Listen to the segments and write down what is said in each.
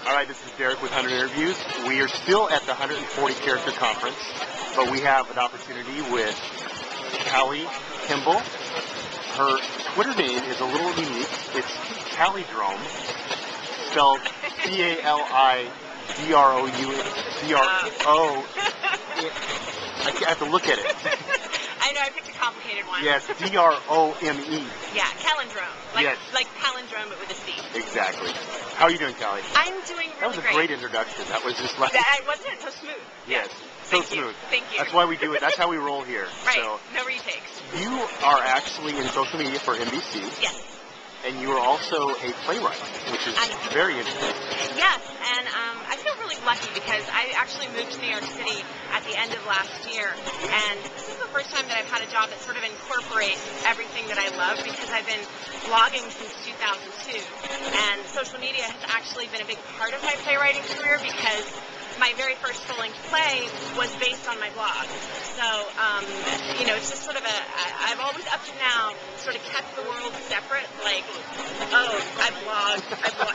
All right, this is Derek with 100 Interviews. We are still at the 140 Character Conference, but we have an opportunity with Callie Kimball. Her Twitter name is a little unique. It's Callidrome, spelled C-A-L-I-D-R-O-U-D-R-O. I have to look at it. I know, I picked a complicated one. Yes, D-R-O-M-E. Yeah, Callidrome. Yes. Like palindrome, but with a C. Exactly. How are you doing, Callie? I'm doing really great. That was a great introduction. That was just like... That wasn't so smooth. Yes. So Thank smooth. You. Thank you. That's why we do it. That's how we roll here. Right. So, no retakes. you are actually in social media for NBC. Yes. And you are also a playwright, which is very interesting. Yes, and I feel really lucky because I actually moved to New York City at the end of last year, and this is the first time that I've had a job that sort of incorporates everything that I love, because I've been blogging since 2002, and social media has actually been a big part of my playwriting career because my very first full-length play was based on my blog. So, it's just sort of I've always up to now sort of kept the world separate, like, oh, I blog.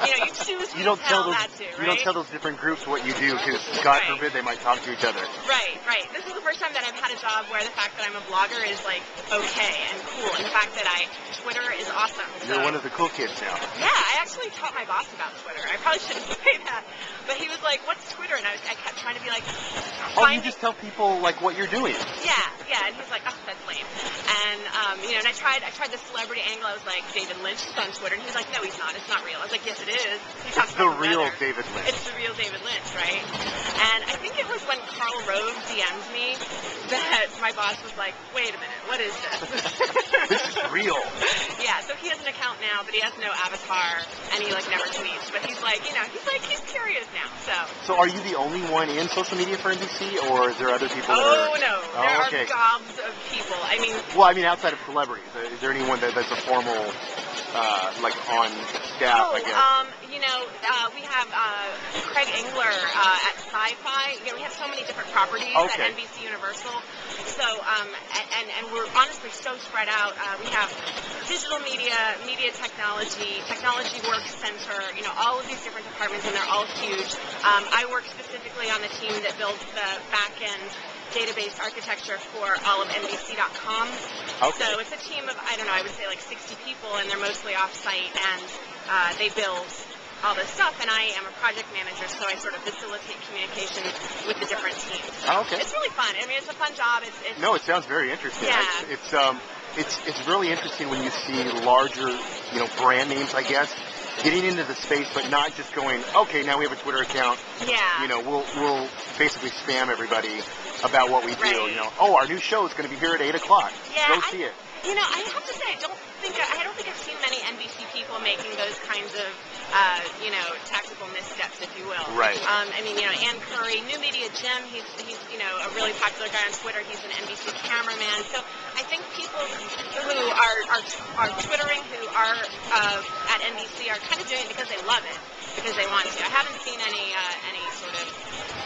You choose who to tell that to, right? You don't tell those different groups what you do, because God forbid they might talk to each other. Right. This is the first time that I've had a job where the fact that I'm a blogger is, like, okay and cool, and the fact that Twitter is awesome. You're one of the cool kids now. Yeah, I actually taught my boss about Twitter. I probably shouldn't say that, but he was like, what's Twitter? And I kept trying to be like, you just tell people, like, what you're doing. Yeah, and he's like, oh, that's lame. And, and I tried the celebrity angle. I was like, David Lynch is on Twitter, and he was like, no, he's not. It's not real. I was like, yes, it is. It's the real David Lynch. It's the real David Lynch, right? And I think it was when Carl Rove DM'd me that my boss was like, wait a minute, what is this? This is real. Yeah, so he has an account now, but he has no avatar, and he, like, never tweets. But he's like, he's curious now, So are you the only one in social media for NBC, or is there other people that are... No. There are gobs of people. Outside of celebrities, is there anyone that's a formal, on staff, I guess? We have Craig Engler at Sci-Fi. We have so many different properties at NBC Universal. So, and we're honestly so spread out. We have digital media, media technology, technology work center, all of these different departments, and they're all huge. I work specifically on the team that builds the back-end database architecture for all of NBC.com. Okay. So it's a team of, I would say like 60 people, and they're mostly off-site, and they build all this stuff, and I am a project manager, so I sort of facilitate communication with the different teams. Okay. It's really fun. It's a fun job. No, it sounds very interesting. Yeah. It's really interesting when you see larger, brand names, I guess, getting into the space, but not just going, okay, now we have a Twitter account. Yeah. We'll basically spam everybody about what we do. Right. Our new show is going to be here at 8 o'clock. Yeah. Go see it. I have to say, I don't think I've seen many NBC people making those kinds of, tactical missteps, if you will. Right. Ann Curry, New Media Jim, he's a really popular guy on Twitter. He's an NBC cameraman. So I think people who are Twittering, who are at NBC, are kind of doing it because they love it, because they want to. I haven't seen any sort of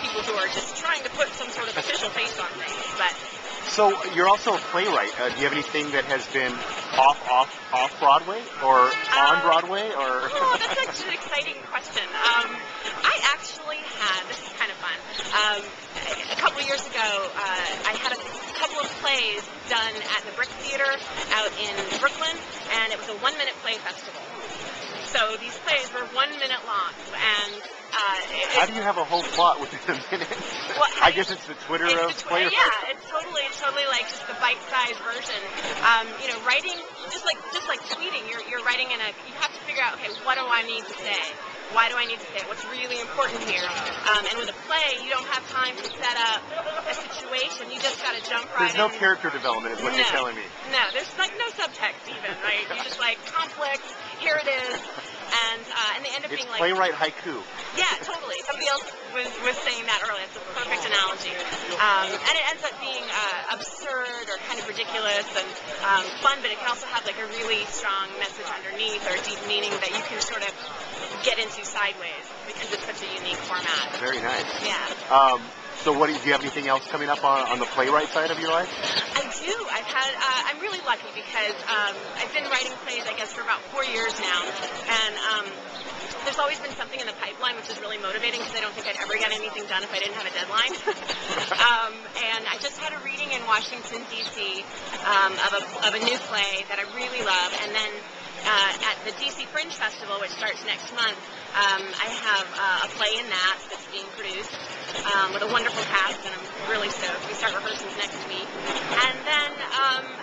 people who are just trying to put some sort of official face on things, but... So you're also a playwright. Do you have anything that has been off Broadway or on Broadway? Or that's actually an exciting question. I actually had, this is kind of fun, a couple years ago, I had a couple of plays done at the Brick Theater out in Brooklyn, and it was a 1-minute play festival. So these plays were 1 minute long, and how do you have a whole plot within a minute? Well, I guess it's the Twitter of player. Yeah, it's totally like just the bite-sized version. Writing just like tweeting. You're writing you have to figure out, okay, what do I need to say? Why do I need to say it? What's really important here? And with a play, you don't have time to set up a situation. You just got to jump right in. There's no character development, is what you're telling me. No, there's like no subtext even, right? You're just like conflict. Here it is. And they end up being like... playwright haiku. Yeah, totally. Somebody else was saying that earlier. It's a perfect analogy. And it ends up being absurd or kind of ridiculous and fun, but it can also have like a really strong message underneath or deep meaning that you can sort of get into sideways because it's such a unique format. Very nice. Yeah. So do you have anything else coming up on the playwright side of your life? I do. I'm really lucky because I've been writing plays, I guess, for about 4 years now. And the there's always been something in the pipeline, which is really motivating because I don't think I'd ever get anything done if I didn't have a deadline. And I just had a reading in Washington, D.C. Of a new play that I really love. And then at the D.C. Fringe Festival, which starts next month, I have a play in that's being produced with a wonderful cast, and I'm really stoked. We start rehearsals next week. And then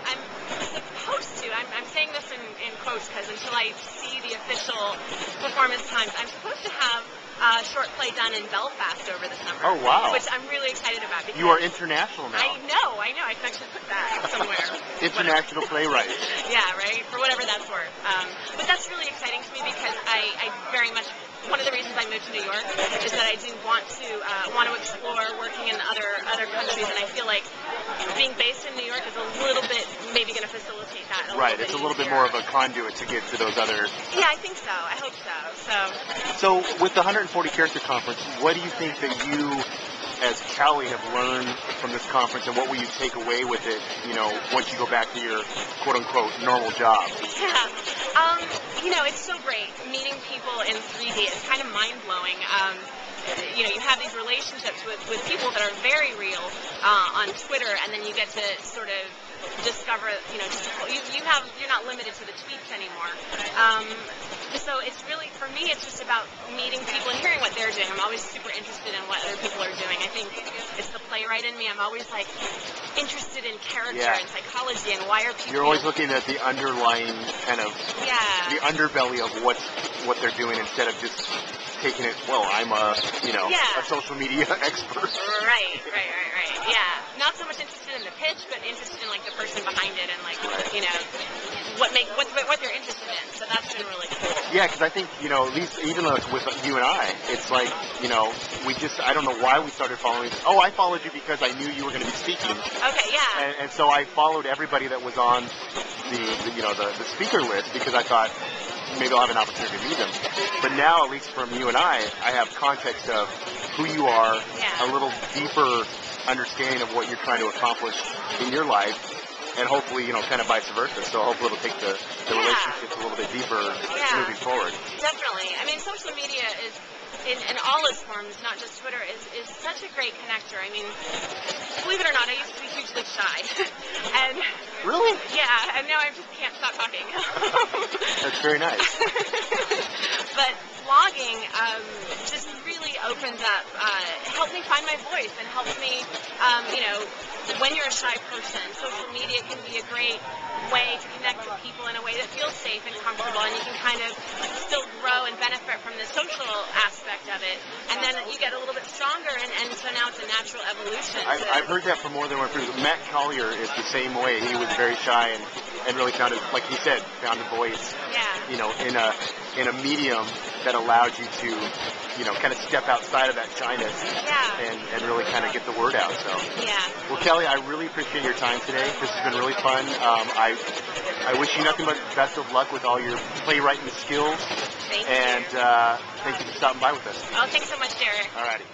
I'm supposed to, I'm saying this in quotes because until I see the official performance times, I'm supposed to have a short play done in Belfast over the summer. Oh, wow. Which I'm really excited about. Because you are international now. I know. I can actually put that somewhere. International playwright. Yeah, right? For whatever that's worth. But that's really exciting to me because I very much, one of the reasons I moved to New York is that I do want to explore working in other countries, and I feel like being based in New York is a little bit maybe going to facilitate that. Right, it's a little bit more of a conduit to get to those other. Yeah, I think so. I hope so. So with the 140 Character Conference, what do you think that you, as Callie, have learned from this conference, and what will you take away with it, once you go back to your quote-unquote normal job? Yeah, it's so great meeting people in 3D. It's kind of mind-blowing. You have these relationships with people that are very real on Twitter, and then you get to sort of discover, you're not limited to the tweets anymore. So it's really, for me, it's just about meeting people and hearing what they're doing. I'm always super interested in what other people are doing. I think it's the playwright in me. I'm always interested in character and psychology and why are people. You're always looking at the underlying kind of the underbelly of what they're doing instead of just taking it. Well, I'm a social media expert. Right. Yeah, not so much interested in the pitch, but interested in the person behind it and what they're interested in. So that's been really cool. Yeah, because I think, at least even with you and I, it's I don't know why we started following. Oh, I followed you because I knew you were going to be speaking. Okay, yeah. And so I followed everybody that was on the speaker list because I thought maybe I'll have an opportunity to meet them. But now, at least from you and I have context of who you are, a little deeper understanding of what you're trying to accomplish in your life, and hopefully, kind of vice versa. So hopefully it'll take the relationships a little bit deeper moving forward. Definitely. I mean, social media is, in all its forms, not just Twitter, is such a great connector. I mean, believe it or not, I used to be hugely shy. And really? Yeah, and now I just can't stop talking. That's very nice. But blogging just really opens up, helped me find my voice and helps me, when you're a shy person, social media can be a great way to connect with people in a way that feels safe and comfortable, and you can kind of still grow and benefit from the social aspect of it, and then you get a little bit stronger, and so now it's a natural evolution. I've heard that from more than one person. Matt Collier is the same way. He was very shy and really found it, like he said, found a voice, in a medium that allowed you to, kind of step outside of that shyness and really kind of get the word out. So, well, Kelly, I really appreciate your time today. This has been really fun. I wish you nothing but best of luck with all your playwriting skills. Thank you. And thank you for stopping by with us. Oh, thanks so much, Derek. All righty.